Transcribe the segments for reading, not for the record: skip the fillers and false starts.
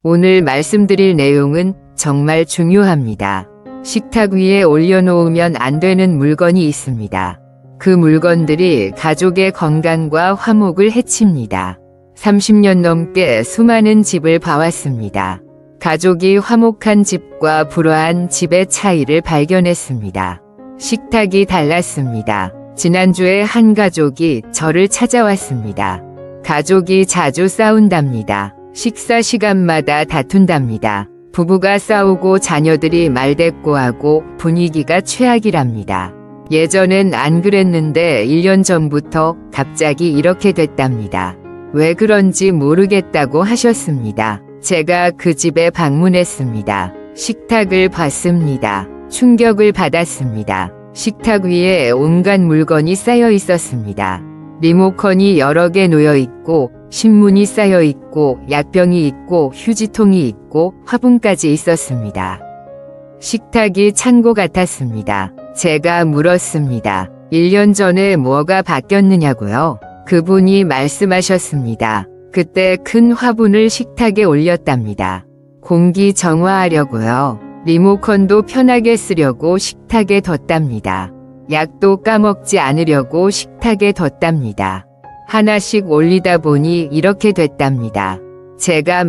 오늘 말씀드릴 내용은 정말 중요합니다. 식탁 위에 올려놓으면 안 되는 물건이 있습니다. 그 물건들이 가족의 건강과 화목을 해칩니다. 30년 넘게 수많은 집을 봐왔습니다. 가족이 화목한 집과 불화한 집의 차이를 발견했습니다. 식탁이 달랐습니다. 지난주에 한 가족이 저를 찾아왔습니다. 가족이 자주 싸운답니다. 식사 시간마다 다툰답니다. 부부가 싸우고 자녀들이 말대꾸하고 분위기가 최악이랍니다. 예전엔 안 그랬는데 1년 전부터 갑자기 이렇게 됐답니다. 왜 그런지 모르겠다고 하셨습니다. 제가 그 집에 방문했습니다. 식탁을 봤습니다. 충격을 받았습니다. 식탁 위에 온갖 물건이 쌓여 있었습니다. 리모컨이 여러 개 놓여 있고, 신문이 쌓여 있고, 약병이 있고, 휴지통이 있고, 화분까지 있었습니다. 식탁이 창고 같았습니다. 제가 물었습니다. 1년 전에 뭐가 바뀌었느냐고요? 그분이 말씀하셨습니다. 그때 큰 화분을 식탁에 올렸답니다. 공기 정화하려고요. 리모컨도 편하게 쓰려고 식탁에 뒀답니다. 약도 까먹지 않으려고 식탁에 뒀답니다. 하나씩 올리다 보니 이렇게 됐답니다. 제가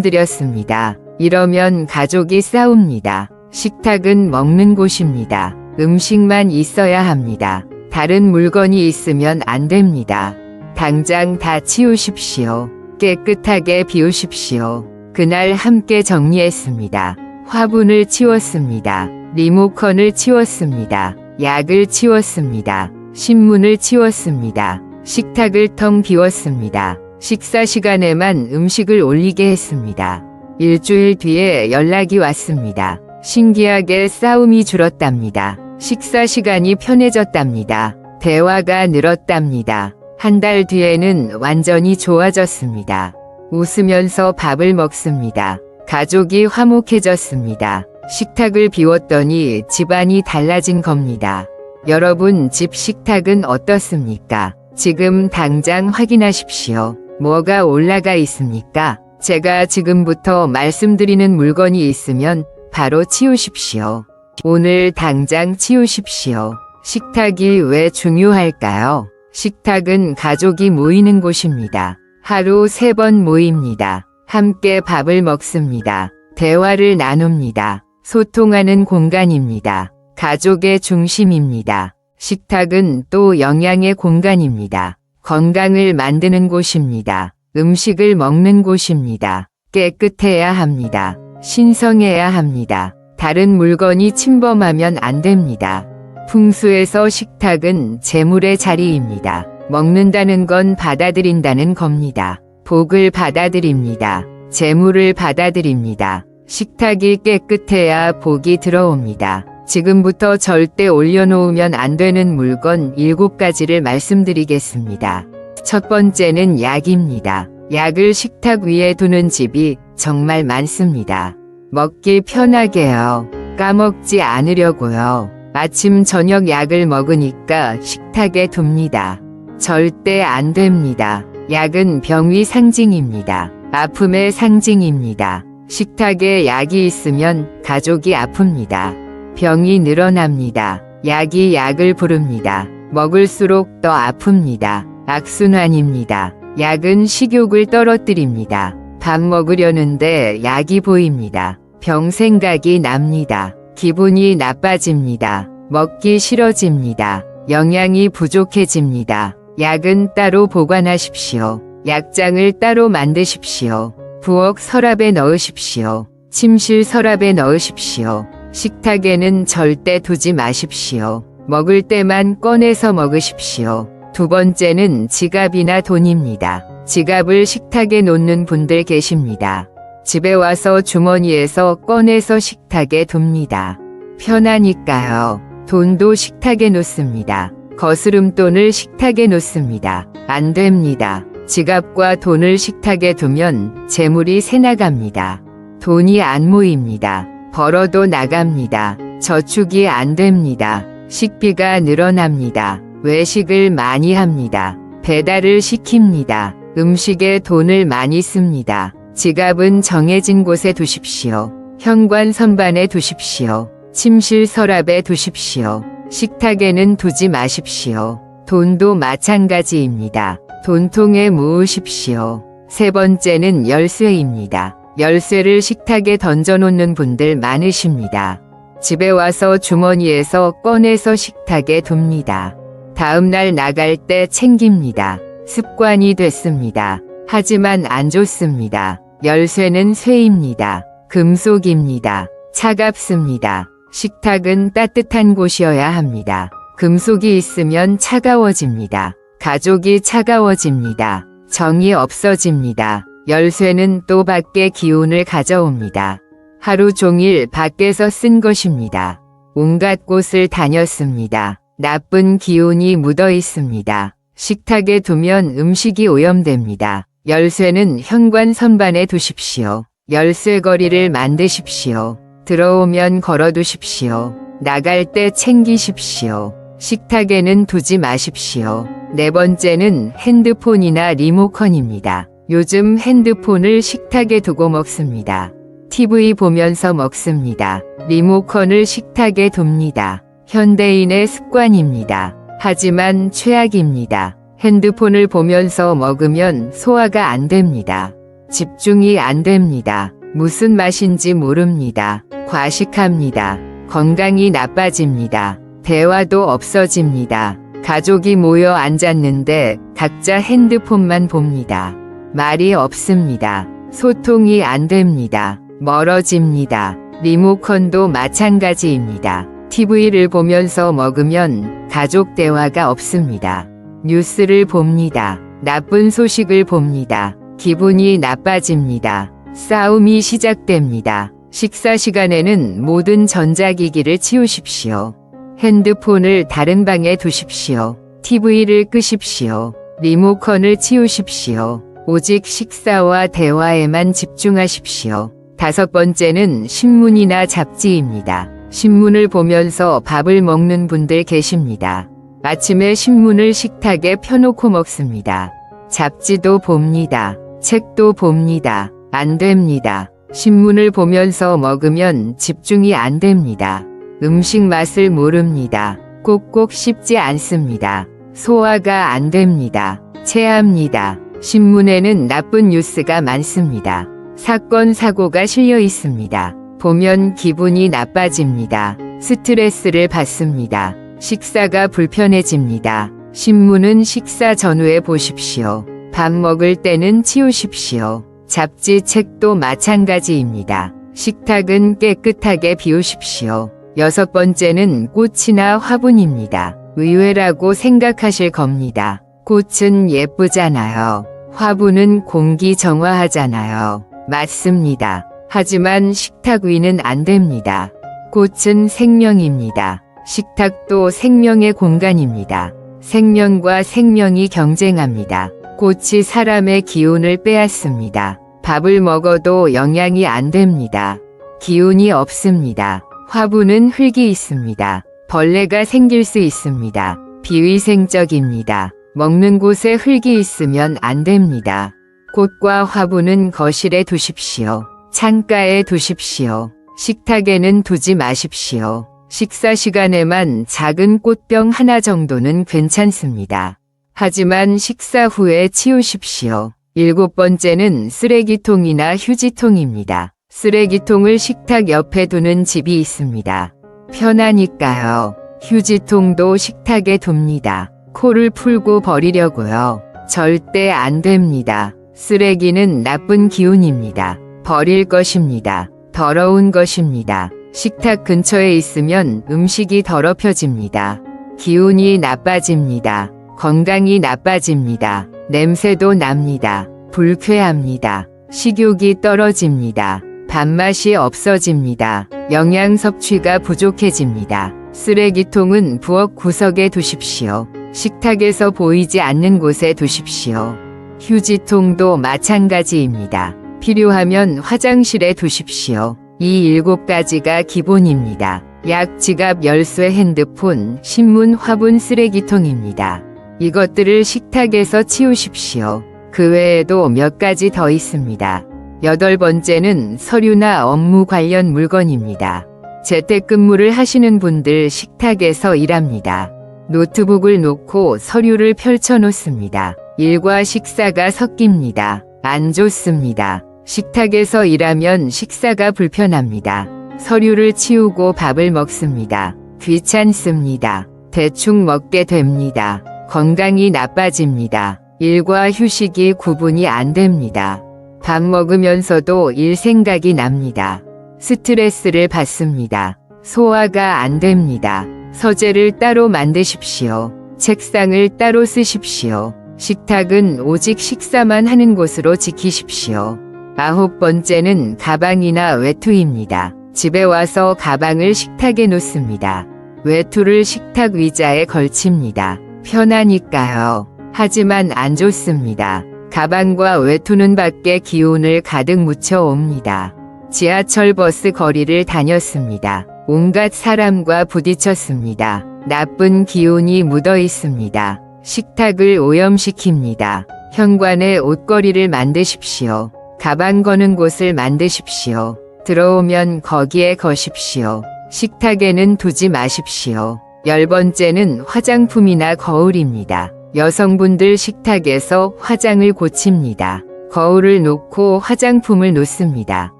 말씀드렸습니다. 이러면 가족이 싸웁니다. 식탁은 먹는 곳입니다. 음식만 있어야 합니다. 다른 물건이 있으면 안 됩니다. 당장 다 치우십시오. 깨끗하게 비우십시오. 그날 함께 정리했습니다. 화분을 치웠습니다. 리모컨을 치웠습니다. 약을 치웠습니다. 신문을 치웠습니다. 식탁을 텅 비웠습니다. 식사 시간에만 음식을 올리게 했습니다. 일주일 뒤에 연락이 왔습니다. 신기하게 싸움이 줄었답니다. 식사 시간이 편해졌답니다. 대화가 늘었답니다. 한 달 뒤에는 완전히 좋아졌습니다. 웃으면서 밥을 먹습니다. 가족이 화목해졌습니다. 식탁을 비웠더니 집안이 달라진 겁니다. 여러분 집 식탁은 어떻습니까? 지금 당장 확인하십시오. 뭐가 올라가 있습니까? 제가 지금부터 말씀드리는 물건이 있으면 바로 치우십시오. 오늘 당장 치우십시오. 식탁이 왜 중요할까요? 식탁은 가족이 모이는 곳입니다. 하루 3번 모입니다. 함께 밥을 먹습니다. 대화를 나눕니다. 소통하는 공간입니다. 가족의 중심입니다. 식탁은 또 영양의 공간입니다. 건강을 만드는 곳입니다. 음식을 먹는 곳입니다. 깨끗해야 합니다. 신성해야 합니다. 다른 물건이 침범하면 안 됩니다. 풍수에서 식탁은 재물의 자리입니다. 먹는다는 건 받아들인다는 겁니다. 복을 받아들입니다. 재물을 받아들입니다. 식탁이 깨끗해야 복이 들어옵니다. 지금부터 절대 올려놓으면 안 되는 물건 7가지를 말씀드리겠습니다. 첫 번째는 약입니다. 약을 식탁 위에 두는 집이 정말 많습니다. 먹기 편하게요. 까먹지 않으려고요. 아침 저녁 약을 먹으니까 식탁에 둡니다. 절대 안 됩니다. 약은 병의 상징입니다. 아픔의 상징입니다. 식탁에 약이 있으면 가족이 아픕니다. 병이 늘어납니다. 약이 약을 부릅니다. 먹을수록 더 아픕니다. 악순환입니다. 약은 식욕을 떨어뜨립니다. 밥 먹으려는데 약이 보입니다. 병 생각이 납니다. 기분이 나빠집니다. 먹기 싫어집니다. 영양이 부족해집니다. 약은 따로 보관하십시오. 약장을 따로 만드십시오. 부엌 서랍에 넣으십시오. 침실 서랍에 넣으십시오. 식탁에는 절대 두지 마십시오. 먹을 때만 꺼내서 먹으십시오. 두 번째는 지갑이나 돈입니다. 지갑을 식탁에 놓는 분들 계십니다. 집에 와서 주머니에서 꺼내서 식탁에 둡니다. 편하니까요. 돈도 식탁에 놓습니다. 거스름돈을 식탁에 놓습니다. 안 됩니다. 지갑과 돈을 식탁에 두면 재물이 새나갑니다. 돈이 안 모입니다. 벌어도 나갑니다. 저축이 안 됩니다. 식비가 늘어납니다. 외식을 많이 합니다. 배달을 시킵니다. 음식에 돈을 많이 씁니다. 지갑은 정해진 곳에 두십시오. 현관 선반에 두십시오. 침실 서랍에 두십시오. 식탁에는 두지 마십시오. 돈도 마찬가지입니다. 돈통에 모으십시오. 세 번째는 열쇠입니다. 열쇠를 식탁에 던져놓는 분들 많으십니다. 집에 와서 주머니에서 꺼내서 식탁에 둡니다. 다음날 나갈 때 챙깁니다. 습관이 됐습니다. 하지만 안 좋습니다. 열쇠는 쇠입니다. 금속입니다. 차갑습니다. 식탁은 따뜻한 곳이어야 합니다. 금속이 있으면 차가워집니다. 가족이 차가워집니다. 정이 없어집니다. 열쇠는 또 밖에 기운을 가져옵니다. 하루 종일 밖에서 쓴 것입니다. 온갖 곳을 다녔습니다. 나쁜 기운이 묻어 있습니다. 식탁에 두면 음식이 오염됩니다. 열쇠는 현관 선반에 두십시오. 열쇠거리를 만드십시오. 들어오면 걸어두십시오. 나갈 때 챙기십시오. 식탁에는 두지 마십시오. 네 번째는 핸드폰이나 리모컨입니다. 요즘 핸드폰을 식탁에 두고 먹습니다. TV 보면서 먹습니다. 리모컨을 식탁에 둡니다. 현대인의 습관입니다. 하지만 최악입니다. 핸드폰을 보면서 먹으면 소화가 안 됩니다. 집중이 안 됩니다. 무슨 맛인지 모릅니다. 과식합니다. 건강이 나빠집니다. 대화도 없어집니다. 가족이 모여 앉았는데 각자 핸드폰만 봅니다. 말이 없습니다. 소통이 안 됩니다. 멀어집니다. 리모컨도 마찬가지입니다. TV를 보면서 먹으면 가족 대화가 없습니다. 뉴스를 봅니다. 나쁜 소식을 봅니다. 기분이 나빠집니다. 싸움이 시작됩니다. 식사 시간에는 모든 전자기기를 치우십시오. 핸드폰을 다른 방에 두십시오. TV를 끄십시오. 리모컨을 치우십시오. 오직 식사와 대화에만 집중하십시오. 다섯 번째는 신문이나 잡지입니다. 신문을 보면서 밥을 먹는 분들 계십니다. 아침에 신문을 식탁에 펴놓고 먹습니다. 잡지도 봅니다. 책도 봅니다. 안 됩니다. 신문을 보면서 먹으면 집중이 안 됩니다. 음식 맛을 모릅니다. 꼭꼭 씹지 않습니다. 소화가 안 됩니다. 체합니다. 신문에는 나쁜 뉴스가 많습니다. 사건, 사고가 실려 있습니다. 보면 기분이 나빠집니다. 스트레스를 받습니다. 식사가 불편해집니다. 신문은 식사 전후에 보십시오. 밥 먹을 때는 치우십시오. 잡지, 책도 마찬가지입니다. 식탁은 깨끗하게 비우십시오. 여섯 번째는 꽃이나 화분입니다. 의외라고 생각하실 겁니다. 꽃은 예쁘잖아요. 화분은 공기 정화하잖아요. 맞습니다. 하지만 식탁 위는 안 됩니다. 꽃은 생명입니다. 식탁도 생명의 공간입니다. 생명과 생명이 경쟁합니다. 꽃이 사람의 기운을 빼앗습니다. 밥을 먹어도 영양이 안 됩니다. 기운이 없습니다. 화분은 흙이 있습니다. 벌레가 생길 수 있습니다. 비위생적입니다. 먹는 곳에 흙이 있으면 안 됩니다. 꽃과 화분은 거실에 두십시오. 창가에 두십시오. 식탁에는 두지 마십시오. 식사 시간에만 작은 꽃병 하나 정도는 괜찮습니다. 하지만 식사 후에 치우십시오. 일곱 번째는 쓰레기통이나 휴지통입니다. 쓰레기통을 식탁 옆에 두는 집이 있습니다. 편하니까요. 휴지통도 식탁에 둡니다. 코를 풀고 버리려고요. 절대 안 됩니다. 쓰레기는 나쁜 기운입니다. 버릴 것입니다. 더러운 것입니다. 식탁 근처에 있으면 음식이 더럽혀집니다. 기운이 나빠집니다. 건강이 나빠집니다. 냄새도 납니다. 불쾌합니다. 식욕이 떨어집니다. 밥맛이 없어집니다. 영양 섭취가 부족해집니다. 쓰레기통은 부엌 구석에 두십시오. 식탁에서 보이지 않는 곳에 두십시오. 휴지통도 마찬가지입니다. 필요하면 화장실에 두십시오. 이 7가지가 기본입니다. 약, 지갑, 열쇠, 핸드폰, 신문, 화분, 쓰레기통입니다. 이것들을 식탁에서 치우십시오. 그 외에도 몇 가지 더 있습니다. 8번째는 서류나 업무 관련 물건입니다. 재택근무를 하시는 분들 식탁에서 일합니다. 노트북을 놓고 서류를 펼쳐 놓습니다. 일과 식사가 섞입니다. 안 좋습니다. 식탁에서 일하면 식사가 불편합니다. 서류를 치우고 밥을 먹습니다. 귀찮습니다. 대충 먹게 됩니다. 건강이 나빠집니다. 일과 휴식이 구분이 안 됩니다. 밥 먹으면서도 일 생각이 납니다. 스트레스를 받습니다. 소화가 안 됩니다. 서재를 따로 만드십시오. 책상을 따로 쓰십시오. 식탁은 오직 식사만 하는 곳으로 지키십시오. 9번째는 가방이나 외투입니다. 집에 와서 가방을 식탁에 놓습니다. 외투를 식탁 의자에 걸칩니다. 편하니까요. 하지만 안 좋습니다. 가방과 외투는 밖에 기운을 가득 묻혀 옵니다. 지하철 버스 거리를 다녔습니다. 온갖 사람과 부딪혔습니다. 나쁜 기운이 묻어 있습니다. 식탁을 오염시킵니다. 현관에 옷걸이를 만드십시오. 가방 거는 곳을 만드십시오. 들어오면 거기에 거십시오. 식탁에는 두지 마십시오. 10번째는 화장품이나 거울입니다. 여성분들 식탁에서 화장을 고칩니다. 거울을 놓고 화장품을 놓습니다.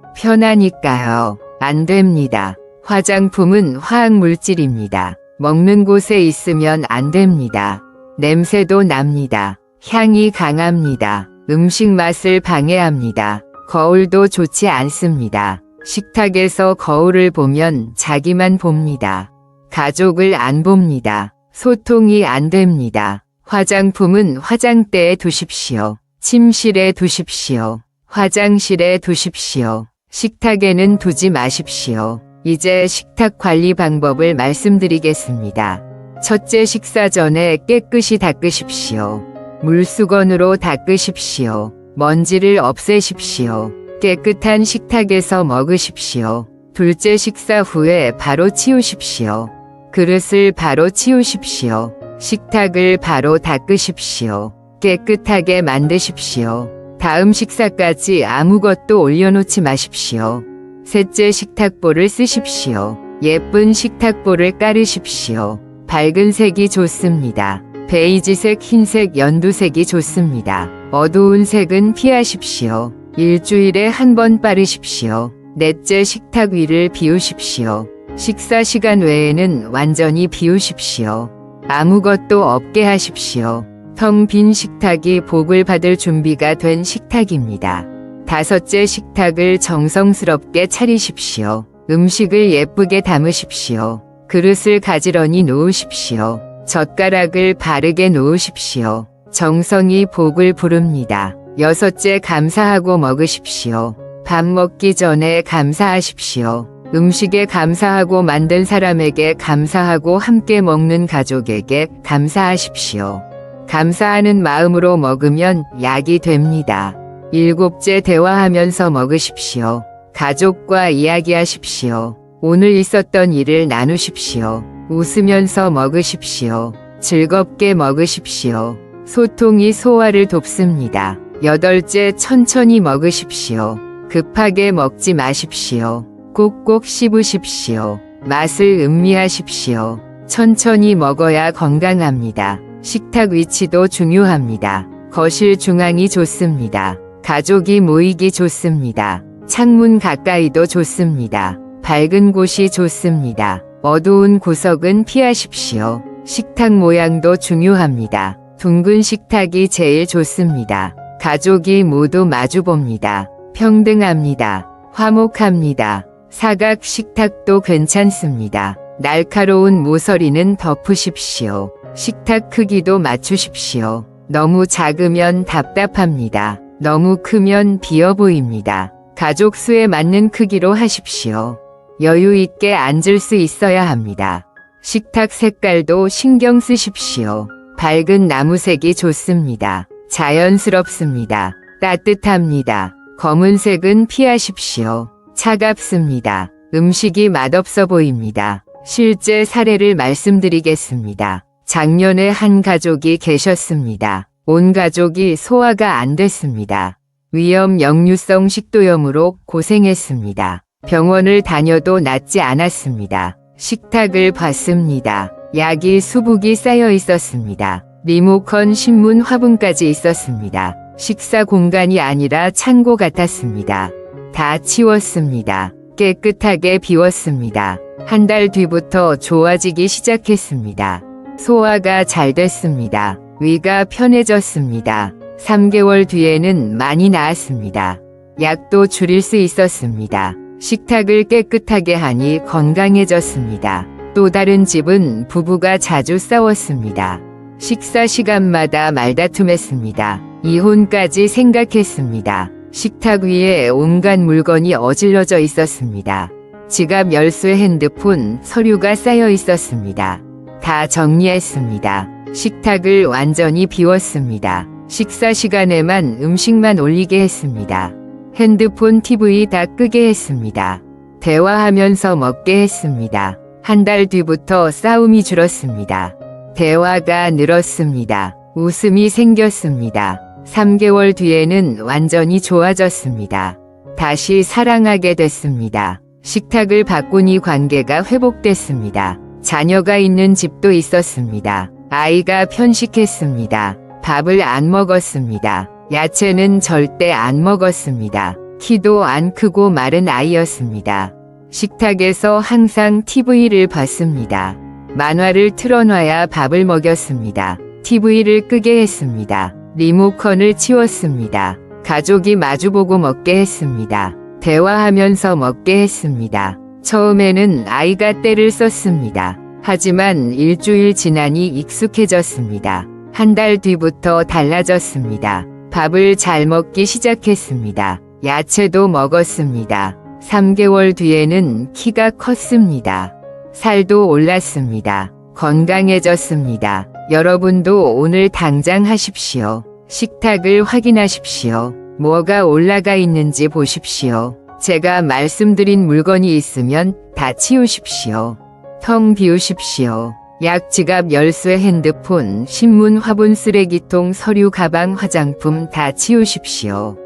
편하니까요. 안 됩니다. 화장품은 화학물질입니다. 먹는 곳에 있으면 안 됩니다. 냄새도 납니다. 향이 강합니다. 음식 맛을 방해합니다. 거울도 좋지 않습니다. 식탁에서 거울을 보면 자기만 봅니다. 가족을 안 봅니다. 소통이 안 됩니다. 화장품은 화장대에 두십시오. 침실에 두십시오. 화장실에 두십시오. 식탁에는 두지 마십시오. 이제 식탁 관리 방법을 말씀드리겠습니다. 첫째, 식사 전에 깨끗이 닦으십시오. 물수건으로 닦으십시오. 먼지를 없애십시오. 깨끗한 식탁에서 먹으십시오. 둘째, 식사 후에 바로 치우십시오. 그릇을 바로 치우십시오. 식탁을 바로 닦으십시오. 깨끗하게 만드십시오. 다음 식사까지 아무것도 올려놓지 마십시오. 셋째, 식탁보를 쓰십시오. 예쁜 식탁보를 깔으십시오. 밝은 색이 좋습니다. 베이지색, 흰색, 연두색이 좋습니다. 어두운 색은 피하십시오. 일주일에 한 번 빠르십시오. 넷째, 식탁 위를 비우십시오. 식사 시간 외에는 완전히 비우십시오. 아무것도 없게 하십시오. 텅 빈 식탁이 복을 받을 준비가 된 식탁입니다. 다섯째, 식탁을 정성스럽게 차리십시오. 음식을 예쁘게 담으십시오. 그릇을 가지런히 놓으십시오. 젓가락을 바르게 놓으십시오. 정성이 복을 부릅니다. 여섯째, 감사하고 먹으십시오. 밥 먹기 전에 감사하십시오. 음식에 감사하고 만든 사람에게 감사하고 함께 먹는 가족에게 감사하십시오. 감사하는 마음으로 먹으면 약이 됩니다. 일곱째, 대화하면서 먹으십시오. 가족과 이야기하십시오. 오늘 있었던 일을 나누십시오. 웃으면서 먹으십시오. 즐겁게 먹으십시오. 소통이 소화를 돕습니다. 여덟째, 천천히 먹으십시오. 급하게 먹지 마십시오. 꼭꼭 씹으십시오. 맛을 음미하십시오. 천천히 먹어야 건강합니다. 식탁 위치도 중요합니다. 거실 중앙이 좋습니다. 가족이 모이기 좋습니다. 창문 가까이도 좋습니다. 밝은 곳이 좋습니다. 어두운 구석은 피하십시오. 식탁 모양도 중요합니다. 둥근 식탁이 제일 좋습니다. 가족이 모두 마주봅니다. 평등합니다. 화목합니다. 사각 식탁도 괜찮습니다. 날카로운 모서리는 덮으십시오. 식탁 크기도 맞추십시오. 너무 작으면 답답합니다. 너무 크면 비어 보입니다. 가족 수에 맞는 크기로 하십시오. 여유 있게 앉을 수 있어야 합니다. 식탁 색깔도 신경 쓰십시오. 밝은 나무색이 좋습니다. 자연스럽습니다. 따뜻합니다. 검은색은 피하십시오. 차갑습니다. 음식이 맛없어 보입니다. 실제 사례를 말씀드리겠습니다. 작년에 한 가족이 계셨습니다. 온 가족이 소화가 안 됐습니다. 위염 역류성 식도염으로 고생했습니다. 병원을 다녀도 낫지 않았습니다. 식탁을 봤습니다. 약이 수북이 쌓여 있었습니다. 리모컨 신문 화분까지 있었습니다. 식사 공간이 아니라 창고 같았습니다. 다 치웠습니다. 깨끗하게 비웠습니다. 한 달 뒤부터 좋아지기 시작했습니다. 소화가 잘 됐습니다. 위가 편해졌습니다. 3개월 뒤에는 많이 나았습니다. 약도 줄일 수 있었습니다. 식탁을 깨끗하게 하니 건강해졌습니다. 또 다른 집은 부부가 자주 싸웠습니다. 식사 시간마다 말다툼했습니다. 이혼까지 생각했습니다. 식탁 위에 온갖 물건이 어질러져 있었습니다. 지갑, 열쇠, 핸드폰, 서류가 쌓여 있었습니다. 다 정리했습니다. 식탁을 완전히 비웠습니다. 식사 시간에만 음식만 올리게 했습니다. 핸드폰, TV 다 끄게 했습니다. 대화하면서 먹게 했습니다. 한 달 뒤부터 싸움이 줄었습니다. 대화가 늘었습니다. 웃음이 생겼습니다. 3개월 뒤에는 완전히 좋아졌습니다. 다시 사랑하게 됐습니다. 식탁을 바꾸니 관계가 회복됐습니다. 자녀가 있는 집도 있었습니다. 아이가 편식했습니다. 밥을 안 먹었습니다. 야채는 절대 안 먹었습니다. 키도 안 크고 마른 아이였습니다. 식탁에서 항상 TV를 봤습니다. 만화를 틀어놔야 밥을 먹였습니다. TV를 끄게 했습니다. 리모컨을 치웠습니다. 가족이 마주보고 먹게 했습니다. 대화하면서 먹게 했습니다. 처음에는 아이가 떼를 썼습니다. 하지만 일주일 지나니 익숙해졌습니다. 한 달 뒤부터 달라졌습니다. 밥을 잘 먹기 시작했습니다. 야채도 먹었습니다. 3개월 뒤에는 키가 컸습니다. 살도 올랐습니다. 건강해졌습니다. 여러분도 오늘 당장 하십시오. 식탁을 확인하십시오. 뭐가 올라가 있는지 보십시오. 제가 말씀드린 물건이 있으면 다 치우십시오. 텅 비우십시오. 약, 지갑, 열쇠, 핸드폰, 신문, 화분, 쓰레기통, 서류, 가방, 화장품 다 치우십시오.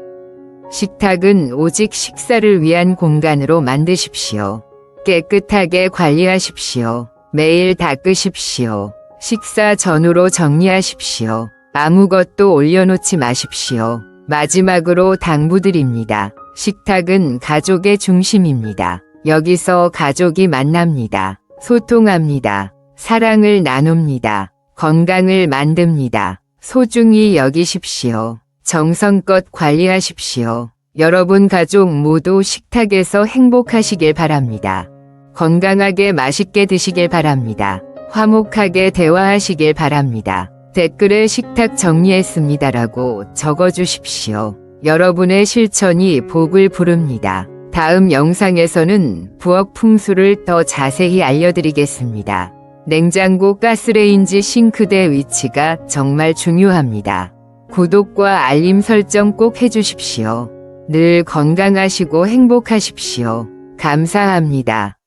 식탁은 오직 식사를 위한 공간으로 만드십시오. 깨끗하게 관리하십시오. 매일 닦으십시오. 식사 전후로 정리하십시오. 아무것도 올려놓지 마십시오. 마지막으로 당부드립니다. 식탁은 가족의 중심입니다. 여기서 가족이 만납니다. 소통합니다. 사랑을 나눕니다. 건강을 만듭니다. 소중히 여기십시오. 정성껏 관리하십시오. 여러분 가족 모두 식탁에서 행복하시길 바랍니다. 건강하게 맛있게 드시길 바랍니다. 화목하게 대화하시길 바랍니다. 댓글에 식탁 정리했습니다라고 적어주십시오. 여러분의 실천이 복을 부릅니다. 다음 영상에서는 부엌 풍수를 더 자세히 알려드리겠습니다. 냉장고, 가스레인지, 싱크대 위치가 정말 중요합니다. 구독과 알림 설정 꼭 해주십시오. 늘 건강하시고 행복하십시오. 감사합니다.